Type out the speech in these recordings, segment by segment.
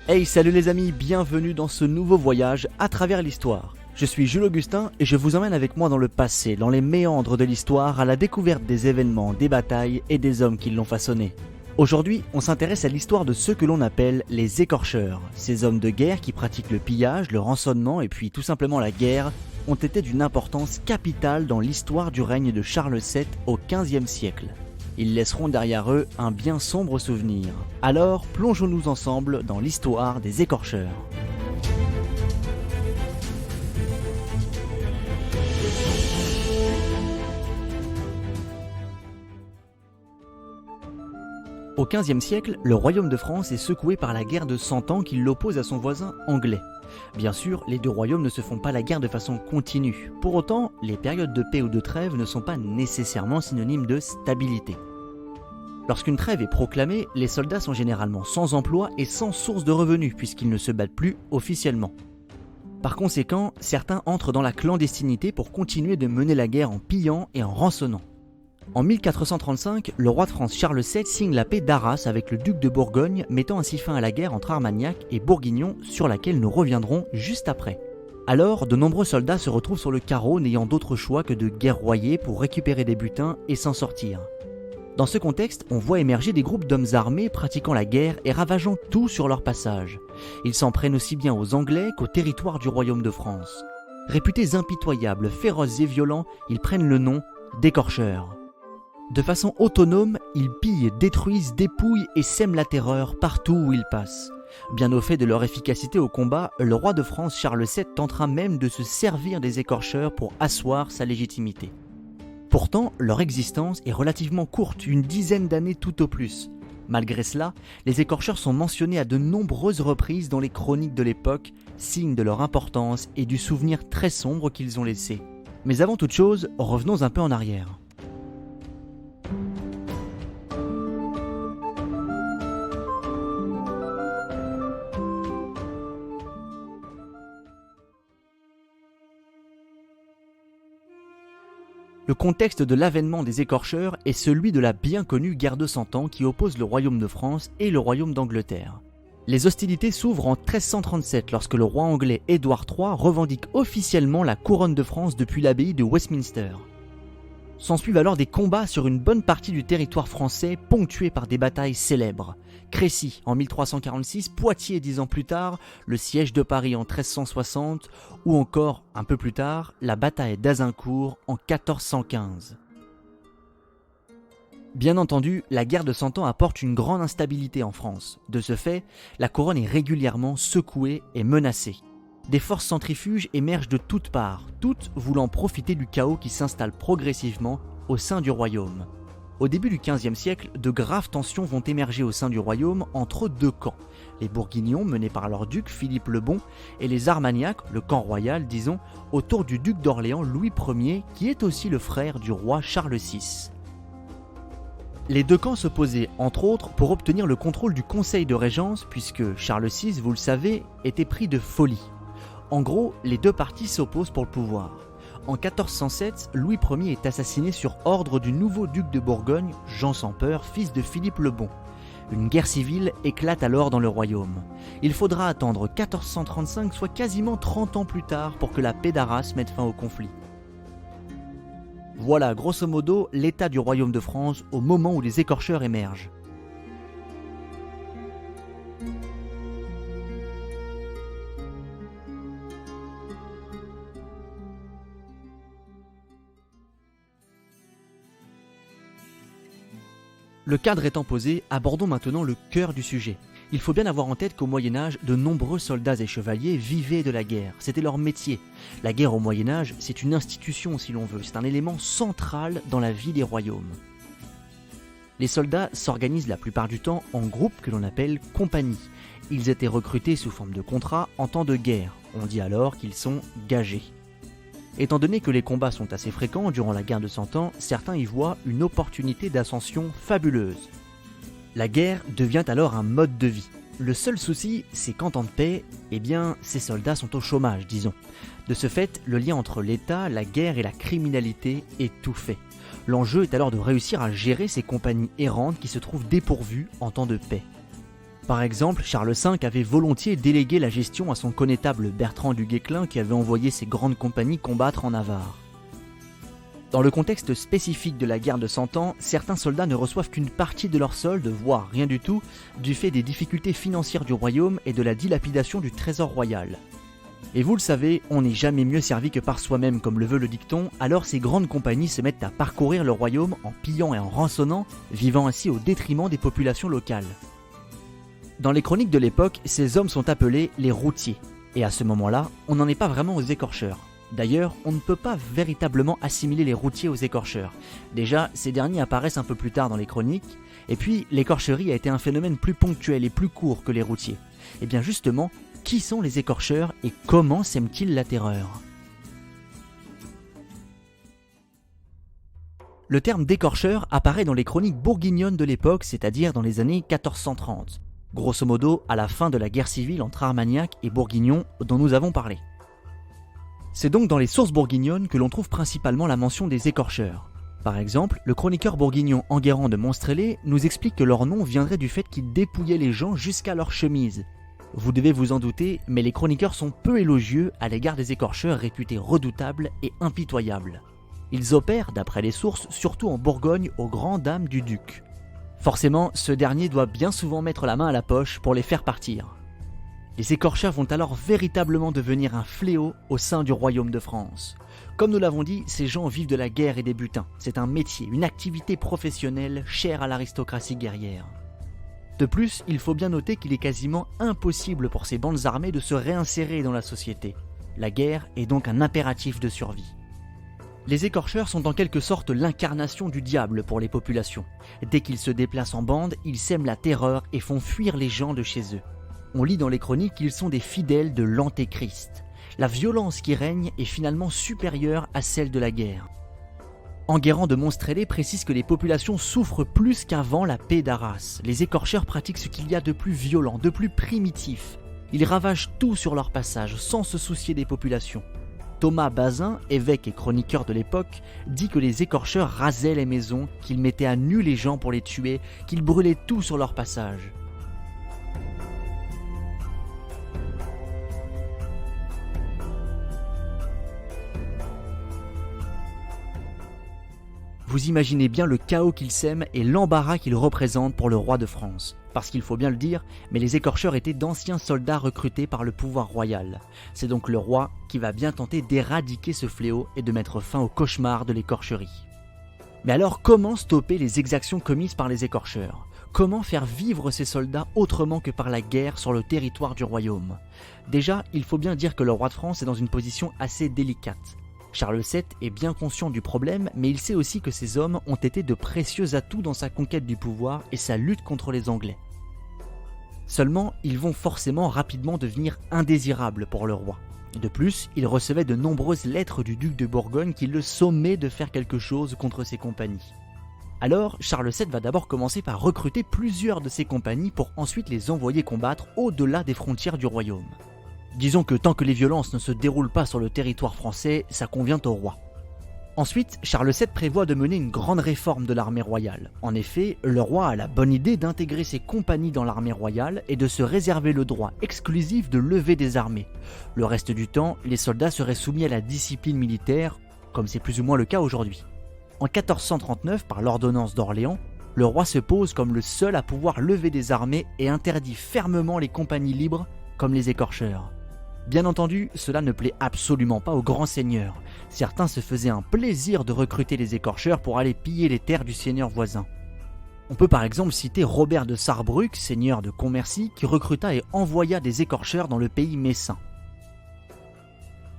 Hey, salut les amis, bienvenue dans ce nouveau voyage à travers l'histoire. Je suis Jules Augustin et je vous emmène avec moi dans le passé, dans les méandres de l'histoire, à la découverte des événements, des batailles et des hommes qui l'ont façonné. Aujourd'hui, on s'intéresse à l'histoire de ceux que l'on appelle les écorcheurs. Ces hommes de guerre qui pratiquent le pillage, le rançonnement et puis tout simplement la guerre ont été d'une importance capitale dans l'histoire du règne de Charles VII au XVe siècle. Ils laisseront derrière eux un bien sombre souvenir. Alors, plongeons-nous ensemble dans l'histoire des écorcheurs. Au XVe siècle, le royaume de France est secoué par la guerre de 100 ans qui l'oppose à son voisin anglais. Bien sûr, les deux royaumes ne se font pas la guerre de façon continue. Pour autant, les périodes de paix ou de trêve ne sont pas nécessairement synonymes de stabilité. Lorsqu'une trêve est proclamée, les soldats sont généralement sans emploi et sans source de revenus puisqu'ils ne se battent plus officiellement. Par conséquent, certains entrent dans la clandestinité pour continuer de mener la guerre en pillant et en rançonnant. En 1435, le roi de France Charles VII signe la paix d'Arras avec le duc de Bourgogne, mettant ainsi fin à la guerre entre Armagnac et Bourguignon sur laquelle nous reviendrons juste après. Alors, de nombreux soldats se retrouvent sur le carreau n'ayant d'autre choix que de guerroyer pour récupérer des butins et s'en sortir. Dans ce contexte, on voit émerger des groupes d'hommes armés pratiquant la guerre et ravageant tout sur leur passage. Ils s'en prennent aussi bien aux Anglais qu'au territoire du royaume de France. Réputés impitoyables, féroces et violents, ils prennent le nom d'écorcheurs. De façon autonome, ils pillent, détruisent, dépouillent et sèment la terreur partout où ils passent. Bien au fait de leur efficacité au combat, le roi de France Charles VII tentera même de se servir des écorcheurs pour asseoir sa légitimité. Pourtant, leur existence est relativement courte, une dizaine d'années tout au plus. Malgré cela, les écorcheurs sont mentionnés à de nombreuses reprises dans les chroniques de l'époque, signe de leur importance et du souvenir très sombre qu'ils ont laissé. Mais avant toute chose, revenons un peu en arrière. Le contexte de l'avènement des écorcheurs est celui de la bien connue guerre de 100 ans qui oppose le royaume de France et le royaume d'Angleterre. Les hostilités s'ouvrent en 1337 lorsque le roi anglais Édouard III revendique officiellement la couronne de France depuis l'abbaye de Westminster. S'ensuivent alors des combats sur une bonne partie du territoire français ponctués par des batailles célèbres. Crécy en 1346, Poitiers 10 ans plus tard, le siège de Paris en 1360 ou encore, un peu plus tard, la bataille d'Azincourt en 1415. Bien entendu, la guerre de 100 ans apporte une grande instabilité en France. De ce fait, la couronne est régulièrement secouée et menacée. Des forces centrifuges émergent de toutes parts, toutes voulant profiter du chaos qui s'installe progressivement au sein du royaume. Au début du XVe siècle, de graves tensions vont émerger au sein du royaume entre deux camps. Les Bourguignons, menés par leur duc Philippe le Bon, et les Armagnacs, le camp royal, disons, autour du duc d'Orléans Louis Ier, qui est aussi le frère du roi Charles VI. Les deux camps s'opposaient, entre autres, pour obtenir le contrôle du conseil de régence, puisque Charles VI, vous le savez, était pris de folie. En gros, les deux partis s'opposent pour le pouvoir. En 1407, Louis Ier est assassiné sur ordre du nouveau duc de Bourgogne, Jean sans Peur, fils de Philippe le Bon. Une guerre civile éclate alors dans le royaume. Il faudra attendre 1435, soit quasiment 30 ans plus tard, pour que la paix d'Arras mette fin au conflit. Voilà, grosso modo, l'état du royaume de France au moment où les écorcheurs émergent. Le cadre étant posé, abordons maintenant le cœur du sujet. Il faut bien avoir en tête qu'au Moyen-Âge, de nombreux soldats et chevaliers vivaient de la guerre. C'était leur métier. La guerre au Moyen-Âge, c'est une institution si l'on veut. C'est un élément central dans la vie des royaumes. Les soldats s'organisent la plupart du temps en groupes que l'on appelle compagnies. Ils étaient recrutés sous forme de contrat en temps de guerre. On dit alors qu'ils sont gagés. Étant donné que les combats sont assez fréquents durant la guerre de 100 ans, certains y voient une opportunité d'ascension fabuleuse. La guerre devient alors un mode de vie. Le seul souci, c'est qu'en temps de paix, ces soldats sont au chômage, disons. De ce fait, le lien entre l'État, la guerre et la criminalité est tout fait. L'enjeu est alors de réussir à gérer ces compagnies errantes qui se trouvent dépourvues en temps de paix. Par exemple, Charles V avait volontiers délégué la gestion à son connétable Bertrand du Guesclin qui avait envoyé ses grandes compagnies combattre en Navarre. Dans le contexte spécifique de la guerre de Cent Ans, certains soldats ne reçoivent qu'une partie de leur solde, voire rien du tout, du fait des difficultés financières du royaume et de la dilapidation du trésor royal. Et vous le savez, on n'est jamais mieux servi que par soi-même, comme le veut le dicton, alors ces grandes compagnies se mettent à parcourir le royaume en pillant et en rançonnant, vivant ainsi au détriment des populations locales. Dans les chroniques de l'époque, ces hommes sont appelés les routiers, et à ce moment-là, on n'en est pas vraiment aux écorcheurs. D'ailleurs, on ne peut pas véritablement assimiler les routiers aux écorcheurs. Déjà, ces derniers apparaissent un peu plus tard dans les chroniques, et puis l'écorcherie a été un phénomène plus ponctuel et plus court que les routiers. Et bien justement, qui sont les écorcheurs et comment sèment-ils la terreur ? Le terme d'écorcheur apparaît dans les chroniques bourguignonnes de l'époque, c'est-à-dire dans les années 1430. Grosso modo, à la fin de la guerre civile entre Armagnac et Bourguignon dont nous avons parlé. C'est donc dans les sources bourguignonnes que l'on trouve principalement la mention des écorcheurs. Par exemple, le chroniqueur bourguignon Enguerrand de Monstrelet nous explique que leur nom viendrait du fait qu'ils dépouillaient les gens jusqu'à leur chemise. Vous devez vous en douter, mais les chroniqueurs sont peu élogieux à l'égard des écorcheurs réputés redoutables et impitoyables. Ils opèrent, d'après les sources, surtout en Bourgogne aux grandes dames du duc. Forcément, ce dernier doit bien souvent mettre la main à la poche pour les faire partir. Les écorcheurs vont alors véritablement devenir un fléau au sein du royaume de France. Comme nous l'avons dit, ces gens vivent de la guerre et des butins. C'est un métier, une activité professionnelle chère à l'aristocratie guerrière. De plus, il faut bien noter qu'il est quasiment impossible pour ces bandes armées de se réinsérer dans la société. La guerre est donc un impératif de survie. Les écorcheurs sont en quelque sorte l'incarnation du diable pour les populations. Dès qu'ils se déplacent en bande, ils sèment la terreur et font fuir les gens de chez eux. On lit dans les chroniques qu'ils sont des fidèles de l'Antéchrist. La violence qui règne est finalement supérieure à celle de la guerre. Enguerrand de Monstrelet précise que les populations souffrent plus qu'avant la paix d'Arras. Les écorcheurs pratiquent ce qu'il y a de plus violent, de plus primitif. Ils ravagent tout sur leur passage, sans se soucier des populations. Thomas Bazin, évêque et chroniqueur de l'époque, dit que les écorcheurs rasaient les maisons, qu'ils mettaient à nu les gens pour les tuer, qu'ils brûlaient tout sur leur passage. Vous imaginez bien le chaos qu'ils sèment et l'embarras qu'ils représentent pour le roi de France. Parce qu'il faut bien le dire, mais les écorcheurs étaient d'anciens soldats recrutés par le pouvoir royal. C'est donc le roi qui va bien tenter d'éradiquer ce fléau et de mettre fin au cauchemar de l'écorcherie. Mais alors comment stopper les exactions commises par les écorcheurs ? Comment faire vivre ces soldats autrement que par la guerre sur le territoire du royaume ? Déjà, il faut bien dire que le roi de France est dans une position assez délicate. Charles VII est bien conscient du problème, mais il sait aussi que ces hommes ont été de précieux atouts dans sa conquête du pouvoir et sa lutte contre les Anglais. Seulement, ils vont forcément rapidement devenir indésirables pour le roi. De plus, il recevait de nombreuses lettres du duc de Bourgogne qui le sommaient de faire quelque chose contre ses compagnies. Alors, Charles VII va d'abord commencer par recruter plusieurs de ses compagnies pour ensuite les envoyer combattre au-delà des frontières du royaume. Disons que tant que les violences ne se déroulent pas sur le territoire français, ça convient au roi. Ensuite, Charles VII prévoit de mener une grande réforme de l'armée royale. En effet, le roi a la bonne idée d'intégrer ses compagnies dans l'armée royale et de se réserver le droit exclusif de lever des armées. Le reste du temps, les soldats seraient soumis à la discipline militaire, comme c'est plus ou moins le cas aujourd'hui. En 1439, par l'ordonnance d'Orléans, le roi se pose comme le seul à pouvoir lever des armées et interdit fermement les compagnies libres, comme les écorcheurs. Bien entendu, cela ne plaît absolument pas aux grands seigneurs. Certains se faisaient un plaisir de recruter les écorcheurs pour aller piller les terres du seigneur voisin. On peut par exemple citer Robert de Sarrebruck, seigneur de Commercy, qui recruta et envoya des écorcheurs dans le pays messin.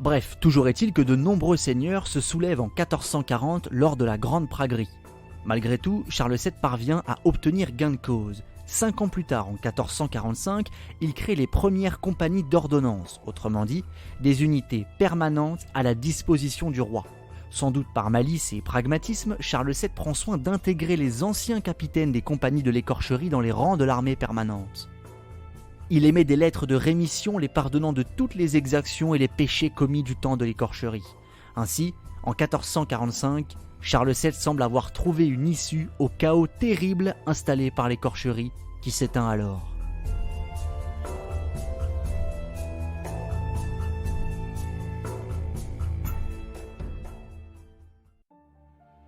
Bref, toujours est-il que de nombreux seigneurs se soulèvent en 1440 lors de la Grande Praguerie. Malgré tout, Charles VII parvient à obtenir gain de cause. 5 ans plus tard, en 1445, il crée les premières compagnies d'ordonnance, autrement dit, des unités permanentes à la disposition du roi. Sans doute par malice et pragmatisme, Charles VII prend soin d'intégrer les anciens capitaines des compagnies de l'écorcherie dans les rangs de l'armée permanente. Il émet des lettres de rémission les pardonnant de toutes les exactions et les péchés commis du temps de l'écorcherie. Ainsi, en 1445, Charles VII semble avoir trouvé une issue au chaos terrible installé par l'écorcherie qui s'éteint alors.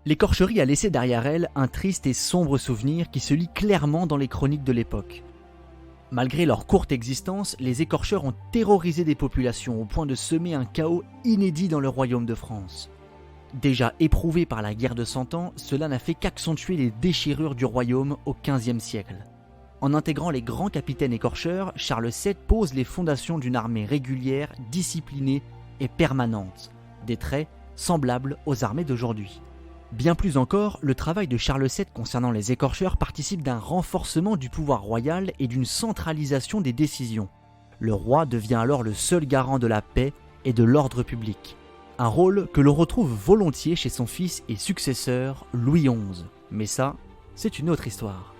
L'écorcherie a laissé derrière elle un triste et sombre souvenir qui se lit clairement dans les chroniques de l'époque. Malgré leur courte existence, les écorcheurs ont terrorisé des populations au point de semer un chaos inédit dans le royaume de France. Déjà éprouvé par la guerre de 100 ans, cela n'a fait qu'accentuer les déchirures du royaume au XVe siècle. En intégrant les grands capitaines écorcheurs, Charles VII pose les fondations d'une armée régulière, disciplinée et permanente, des traits semblables aux armées d'aujourd'hui. Bien plus encore, le travail de Charles VII concernant les écorcheurs participe d'un renforcement du pouvoir royal et d'une centralisation des décisions. Le roi devient alors le seul garant de la paix et de l'ordre public. Un rôle que l'on retrouve volontiers chez son fils et successeur Louis XI. Mais ça, c'est une autre histoire.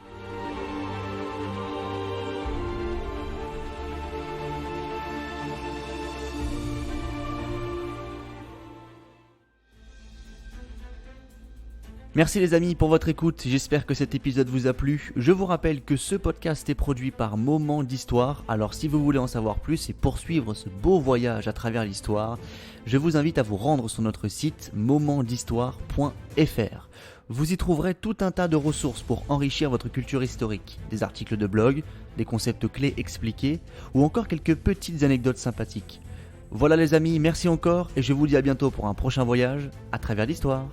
Merci les amis pour votre écoute, j'espère que cet épisode vous a plu. Je vous rappelle que ce podcast est produit par Moment d'Histoire, alors si vous voulez en savoir plus et poursuivre ce beau voyage à travers l'histoire, je vous invite à vous rendre sur notre site momentdhistoire.fr. Vous y trouverez tout un tas de ressources pour enrichir votre culture historique, des articles de blog, des concepts clés expliqués ou encore quelques petites anecdotes sympathiques. Voilà les amis, merci encore et je vous dis à bientôt pour un prochain voyage à travers l'histoire.